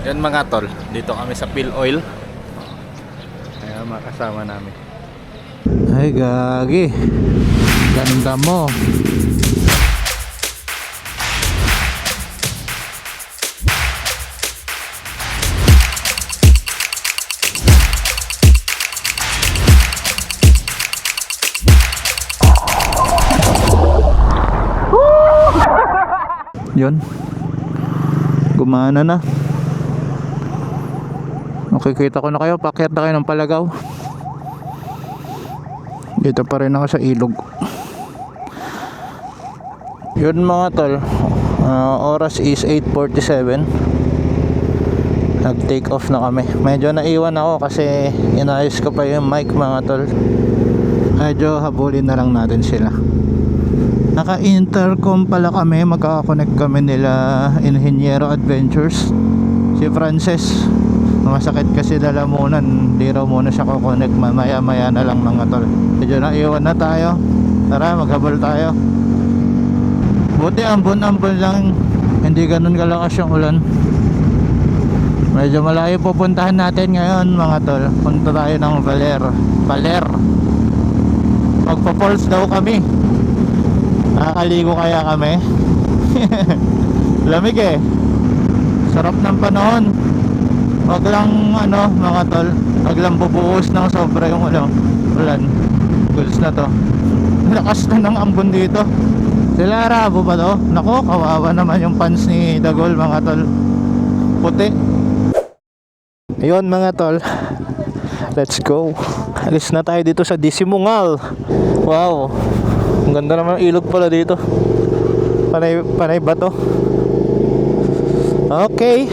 Yan mga tol, dito kami sa Phil Oil. Kaya makasama namin. Ay gagi, ganda mo. Yun, gumana na. Nakikita ko na kayo, paakyat na kayo ng Palagaw. Dito pa rin ako sa ilog. Yun mga tol, oras is 8:47. Nag take off na kami. Medyo naiwan ako kasi inayos ko pa yung mic mga tol. Medyo habulin na lang natin sila. Naka-intercom pala kami, magkaka-connect kami nila Inhinyero Adventures. Si Frances, masakit kasi lalamunan, hindi raw muna siya kukonek, mamaya maya na lang mga tol. Medyo naiwan na tayo, tara maghabol tayo. Buti ambon-ambon lang, hindi ganun kalakas yung ulan. Medyo malayo pupuntahan natin ngayon mga tol. Punta tayo ng Baler. Magpa-falls daw kami. Nakakaligo kaya kami? Lamig eh, sarap ng panahon. Wag lang mga tol, wag lang bubuhos ng sobra yung ulan. Goods na to. Lakas na ng ambon dito. Sila Arabo ba to? Nako, kawawa naman yung pants ni Dagol mga tol, puti. Ayun mga tol, let's go. Alis na tayo dito sa Disimungal. Wow, ang ganda naman ng ilog pala dito. Panay ba to? Okay,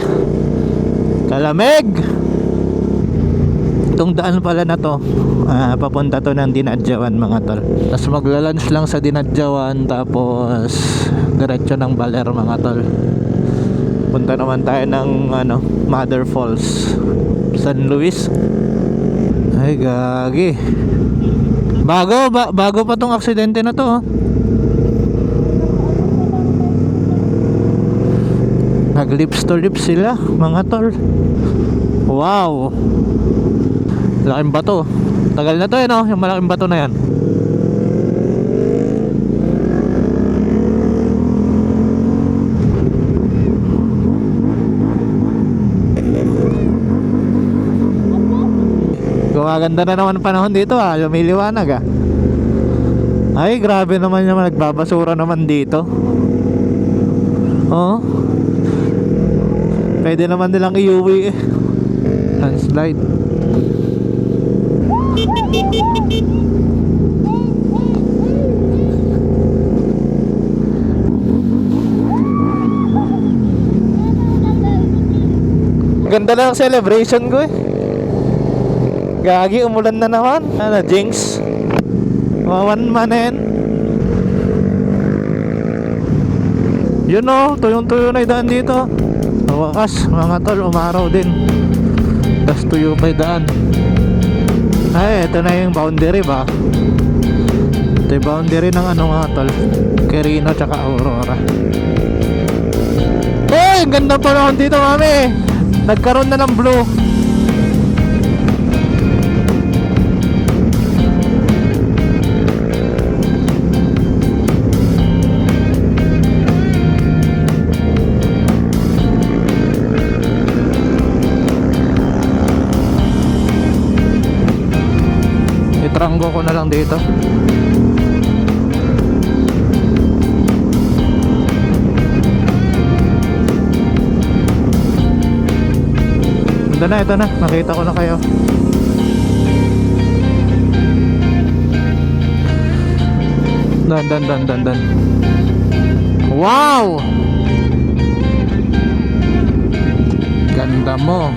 kalamig. Itong daan pala na to, papunta to ng Dinadjawan mga tol. Tapos magla-lunch lang sa Dinadjawan, tapos diretso ng Baler mga tol. Punta naman tayo ng Mother Falls, San Luis. Ay gagi, bago pa tong aksidente na to. Nag lips to lips sila mga tol. Wow, laking bato. Tagal na to no, yung malaking bato na yan. Gumaganda na naman ang panahon dito lumiliwanag Ay grabe naman yung nagbabasura naman dito. Oh, pwede naman nilang iuwi landslide. Ganda na ang celebration ko Gagi, umulan na naman. Jinx. One man yan. Yun tuyong-tuyo na yung daan dito. Wakas mga tol, umaraw din. Tas tuyo pa yung daan. Ay, ito na yung boundary ba? Ito yung boundary ng mga tol, Quirino tsaka Aurora. Ay, ang ganda pa naman dito mami. Nagkaroon na ng blue. Tranggo ko na lang dito. Ito na, nakita ko na kayo. Dan. Wow, ganda mo.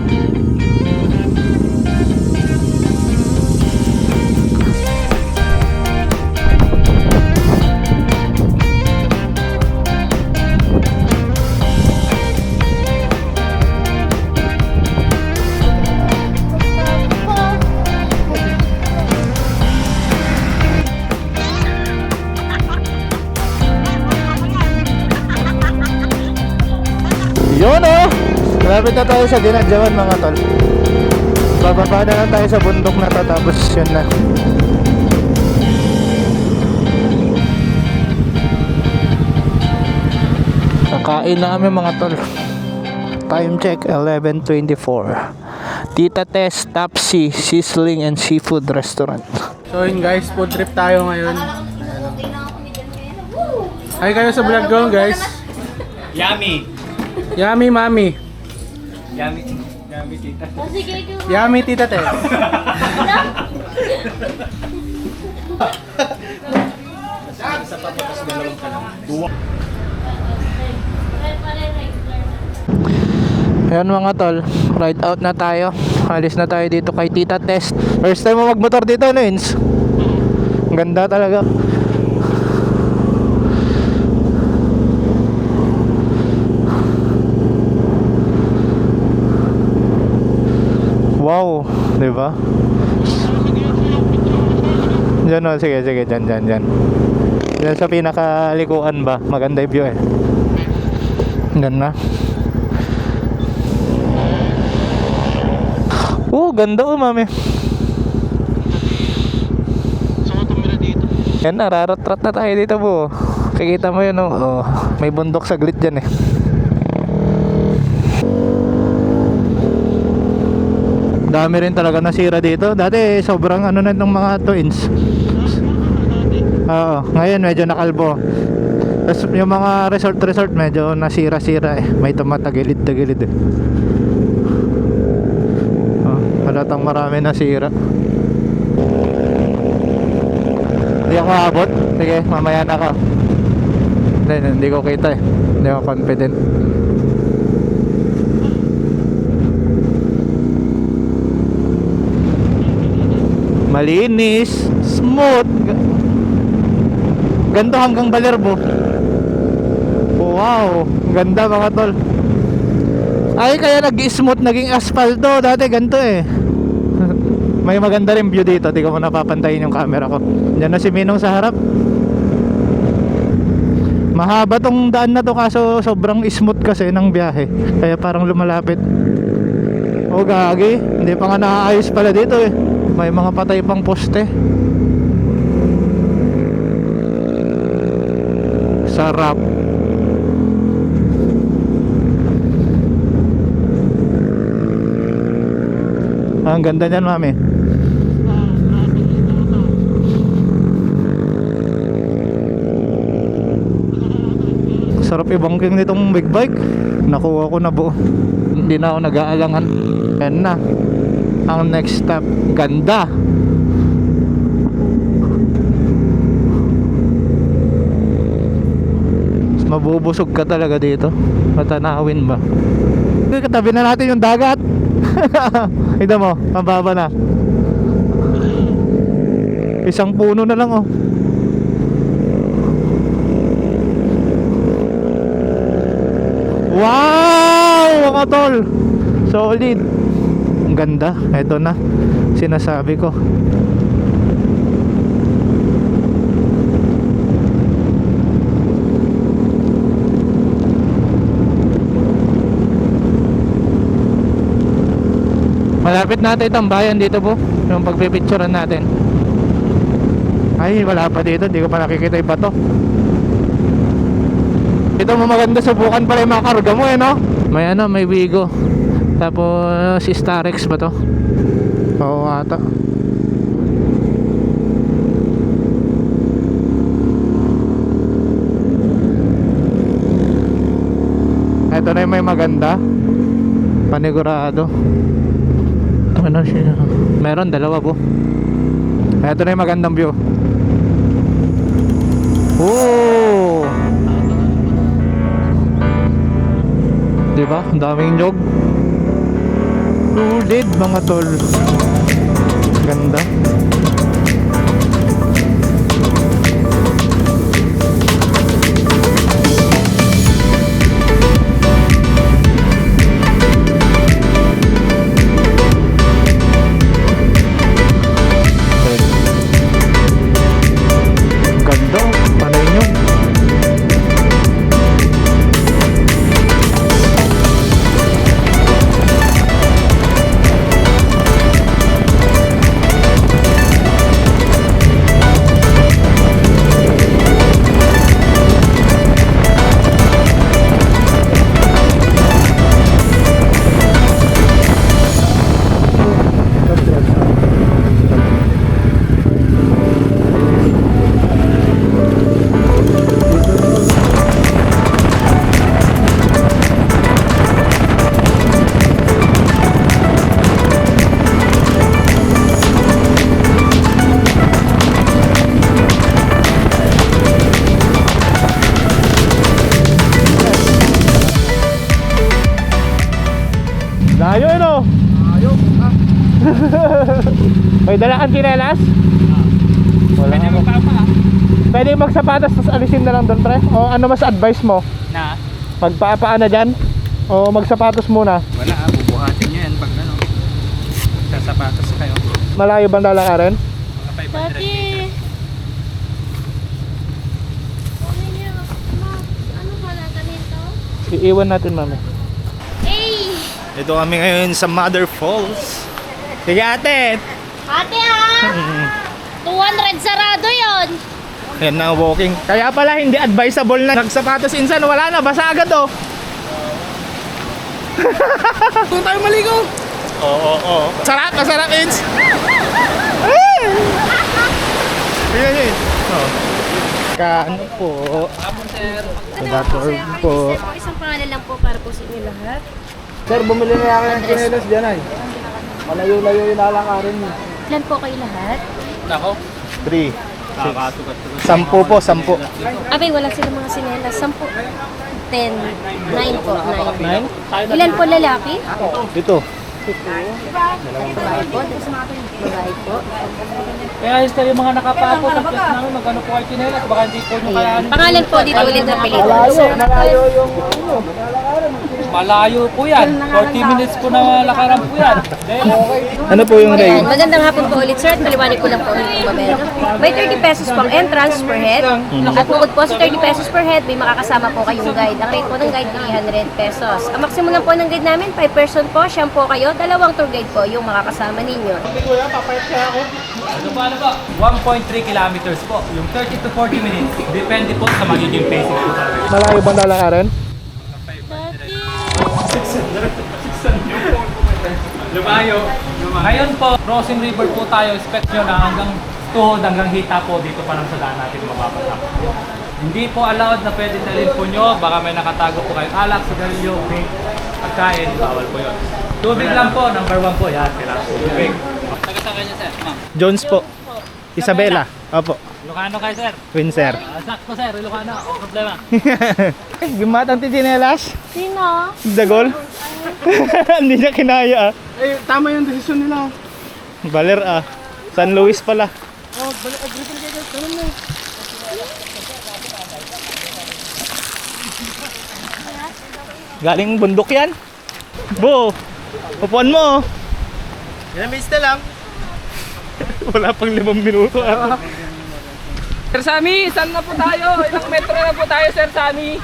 Malapit na tayo sa Dinadjawan mga tol. Bababa na lang tayo sa bundok na to, tapos yun na. Kakain na kami mga tol. Time check 11:24. Tita Tess Tapsi Sizzling and Seafood Restaurant. So yun guys, food trip tayo ngayon. Hi kayo sa vlog ko guys. Yummy! Yummy mami. Yummy. Yummy tita. Yummy tita te. Ayan mga tol, ride out na tayo. Alis na tayo dito kay Tita Tess. First time mo magmotor dito, Nins? Ang ganda talaga. Wow, di ba? Diyan o, sige, dyan. Diyan sa pinakalikuan ba? Maganda yung view eh. Ganda. Ganda mami. Saan tumira dito? Yan na, rarat-rat na tayo dito po. Kikita mo yun may bundok saglit dyan eh. Dami rin talaga nasira dito. Dati sobrang ano na ng mga twins. Oo, ngayon medyo nakalbo. Tapos yung mga resort medyo nasira-sira eh. May tumatagilid-tagilid eh. Halatang marami nasira. Hindi ako maabot. Sige, mamaya na ako. Hindi ko kita eh. Hindi ako confident. Malinis, smooth. Ganda hanggang Balerbo. Wow, ganda mga tol. Ay, kaya nag-smooth, naging asfalto. Dati ganito eh. May maganda rin view dito. Di ko mo napapantayin yung camera ko. Diyan na si Minong sa harap. Mahaba tong daan na to, kaso sobrang smooth kasi ng biyahe. Kaya parang lumalapit. Gagi. Hindi pa nga nakaayos pala dito eh. May mga patay pang poste. Sarap. Ang ganda niyan, mami. Sarap ibangking nitong big bike. Nakuha ko na buo. Hindi na ako nag-aalangan. Yan na ang next stop. Ganda. Mabubusog ka talaga dito. Matanawin ba? Katabi na natin yung dagat. Ito mo, mababa na. Isang puno na lang Wow, mga tol. Solid. Ang ganda. Ito na, sinasabi ko. Malapit natin itong bayan dito po. Yung pagpipicturean natin. Ay, wala pa dito. Hindi ko pa nakikita yung bato. Ito mo maganda, subukan pala yung mga karga mo no? May Wigo. Tapos si Starex ba to? Oo ata. Ito na yung may maganda. Panigurado. Ano siya? Meron dalawa po. Ito na yung magandang view. Oh! Diba? Ang daming nyog. Sulit mga tol. Ganda. Layo yun oh. Ayaw. May dala kang tsinelas? Wala Pwede ako. magpapa Pwede magsapatos tapos alisin na lang doon pre? O ano mas advice mo? na. Magpapaan na dyan? O magsapatos muna? Wala bubuhatin nyo yan pag ano. Sasapatos kayo. Malayo bang lalakarin? Mga 500 Dati, meters. ano pala ganito? Iiwan natin mami. Eh! Ito kami ngayon sa Mother Falls. Sige ate! Ate ha! 200 sarado yon. Yan na walking. Kaya pala hindi advisable na nagsapatos insan. Wala na, basa agad oh. Kung tayo maligo. Oo. Sarap, masarap ins. Ayan yun. Oh. Kaano po? Padator po. Isang pangalan lang po para po sa inyo lahat. Sir, bumili na ako ng chinelas dyan ay. Malayo-layo yung lalakarin mo. Ilan po kayo lahat? Ako? 3. Kakatugat-tugat. 10 po, 10. Abay, wala silang mga sinelas. 10. 10. 9 po. 9. 9? Ilan po lalaki? Ito. Babae po. Babae po. Kaya ayos kayo mga nakapako sa chat namin. Magkano po kayo chinelas? Baka hindi po nyo kayaan. Pangalan po dito ulit na pelikula. Malayo yung Malayo po yan. 40 minutes po na lakaran po yan. Ano po yung Ayan, rate? magandang hapon po ulit sir at maliwanag ko lang po ulit kung mabera. May 30 pesos po ang entrance per head. At bukod po sa 30 pesos per head, may makakasama po kayong guide. Ang rate po ng guide, 300 pesos. Ang maximum lang po ng guide namin, 5 person po, siyam po kayo, dalawang tour guide po yung makakasama ninyo. Ano ba? 1.3 kilometers po. Yung 30 to 40 minutes. Depende po sa magiging pacing po talaga. Malayo bang lalakarin? Lumayo. Ngayon po, Crossing River po tayo. Expect nyo na hanggang tuhod, hanggang hita po dito pa lang sa daan natin mapapatak. Hindi po allowed na pwede talin po nyo. Baka may nakatago po kayo. Alak, sigarilyo, vape, pagkain, bawal po yun. Tubig lang po, number 1 po. Yan, kailangan po tubig. Taga saan kayo, sir? Ma'am. Jones po. Isabela. Opo. Ilocano kayo, sir? Windsor. Sakto, sir. Ilocano. Ang problema. Gumatang titinelas? Sino? Dagol? Hindi niya kinaya ah. Eh, tama yung desisyon nila. Baler ah. San Luis pala. Oh, balik agripin kayo. Tanong na. Galing bundok yan. Bo, upuan mo. Ilang minutes na lang. Wala pang 5 minuto ah. Sir Sammy, saan na po tayo? Ilang metro na po tayo, Sir Sammy?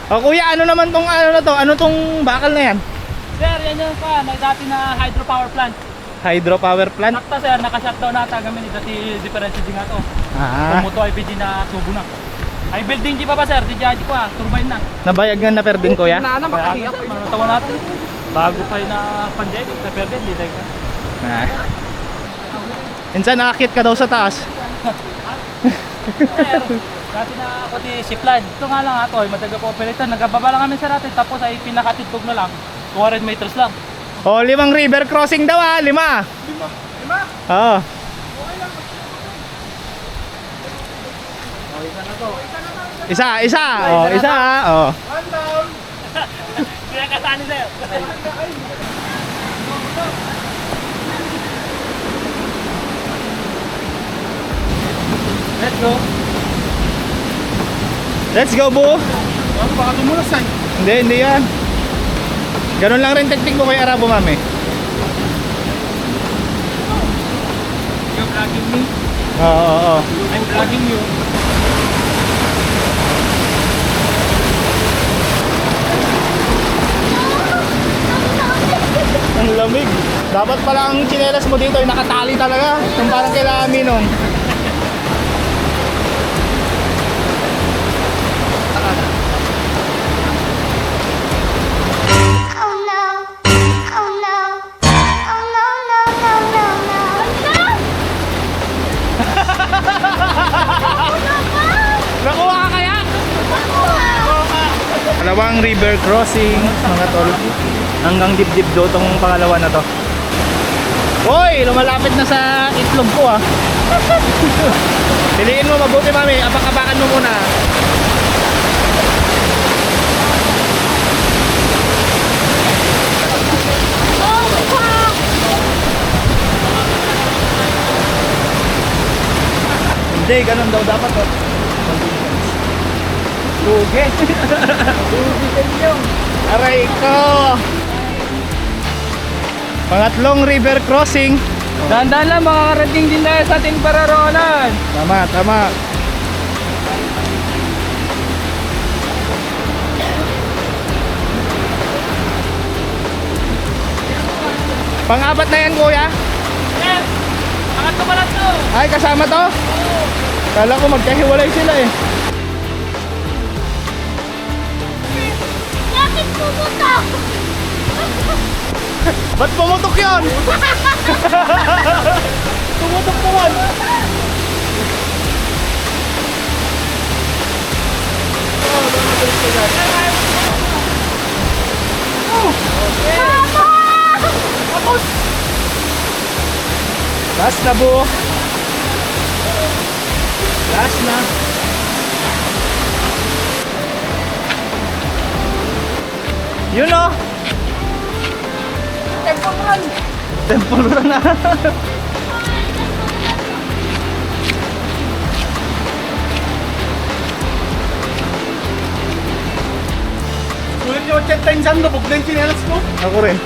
O kuya, ano naman tong ano na to? Ano tong bakal na yan? Sir, yan yung pa, may dati na hydropower plant. Hydropower plant? Sakta sir, naka-shutdown na ata kami ni dati difference din nga to. Ah, Tumuto IPG na tubo na. Ay building di pa ba sir? Di jadi ko turbine na. nabayag nga na perdin kuya? Kaya manatawa natin. Bago pa yung na pandemic, na perde, di tayo ka. Ah. Minsan nakakit ka daw sa taas. Sir, dati na ako di shipline. Ito nga lang ako, madaga po operator. Nagababa lang kami sa natin, tapos ay pinakatidbog na lang. 200 meters lang. O, 5 river crossing daw ah, 5. 5? Oo. Isa, isa. Oh, isa ah. Oh. Kaya kasani sir. Let's go. Let's go, bu. Ano, baka tumulas ay. Hindi yan. Ganun lang rin technique mo kay Arabo, mami. You're vlogging me. Oo. I'm vlogging you. Ang lamig. Dapat pala ang tsinelas mo dito ay nakatali talaga. Yung parang kailangan minong. Oh no. Oh no. Oh no, no, no, no, no. Nakuha ka kaya? Dalawang river crossing, mga tol. Hanggang dibdib do tong pangalawa na to. Hoy, lumalapit na sa itlog ko ah. Piliin mo mabuti, mami. Apak-apakan mo muna. Hindi, ganun daw dapat oh. Lugi. Lugi sa inyo. Aray ko. Pangatlong river crossing. Dahan-dahan lang, makakarating din tayo sa ating pararoonan. Tama, tama. Pang-apat na yan, kuya? Sir, pangatlo pa lang to. Ay, kasama to? Kala ko magkahiwalay sila eh. Bakit pumutok? Ba't pumutok yun? Pumutok naman. Last na buo. Last na. Yun o. Temple run na. Sulit yung 80 times ang lubog na yung sinelas ko. Ako rin.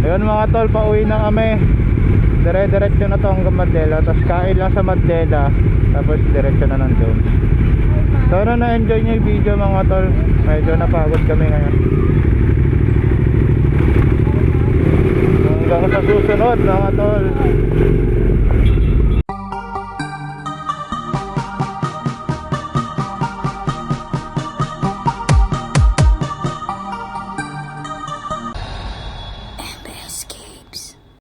Ayun mga tol, pauwi na kami. Dire-diretso na to hanggang Mandela. Tapos kain lang sa Mandela. Tapos diretso na ng doon. Sana na-enjoy nyo yung video mga tol. Medyo napagod kami ngayon. Hanggang sa susunod mga tol.